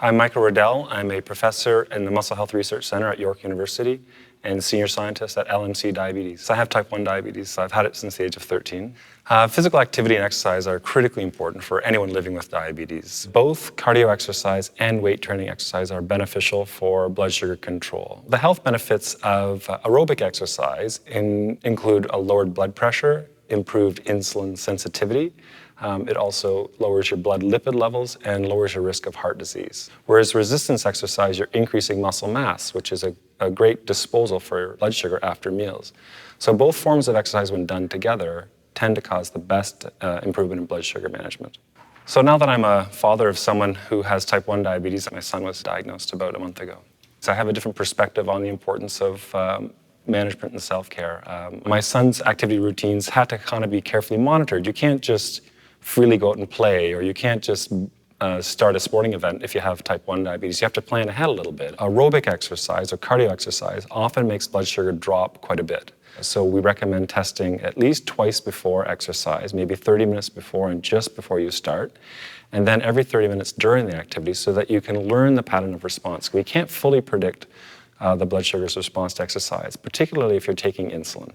I'm Michael Riddell. I'm a professor in the Muscle Health Research Center at York University and senior scientist at LMC Diabetes. I have type 1 diabetes, so I've had it since the age of 13. Physical activity and exercise are critically important for anyone living with diabetes. Both cardio exercise and weight training exercise are beneficial for blood sugar control. The health benefits of aerobic exercise include a lowered blood pressure, improved insulin sensitivity. It also lowers your blood lipid levels and lowers your risk of heart disease. Whereas resistance exercise, you're increasing muscle mass, which is a great disposal for blood sugar after meals. So both forms of exercise, when done together, tend to cause the best improvement in blood sugar management. So now that I'm a father of someone who has type 1 diabetes, my son was diagnosed about a month ago. So I have a different perspective on the importance of management and self-care. My son's activity routines had to kind of be carefully monitored. You can't just freely go out and play, or you can't just start a sporting event if you have type 1 diabetes. You have to plan ahead a little bit. Aerobic exercise or cardio exercise often makes blood sugar drop quite a bit. So we recommend testing at least twice before exercise, maybe 30 minutes before and just before you start, and then every 30 minutes during the activity so that you can learn the pattern of response. We can't fully predict the blood sugar's response to exercise, particularly if you're taking insulin.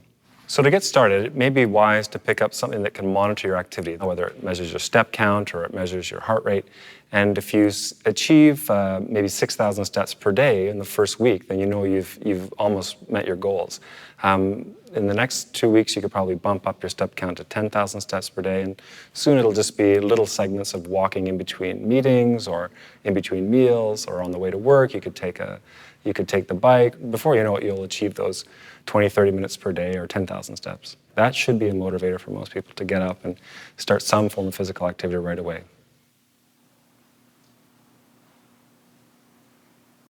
So to get started, it may be wise to pick up something that can monitor your activity, whether it measures your step count or it measures your heart rate. And if you achieve maybe 6,000 steps per day in the first week, then you know you've almost met your goals. In the next 2 weeks, you could probably bump up your step count to 10,000 steps per day, and soon it'll just be little segments of walking in between meetings or in between meals or on the way to work. You could take the bike. Before you know it, you'll achieve those 20, 30 minutes per day or 10,000 steps. That should be a motivator for most people to get up and start some form of physical activity right away.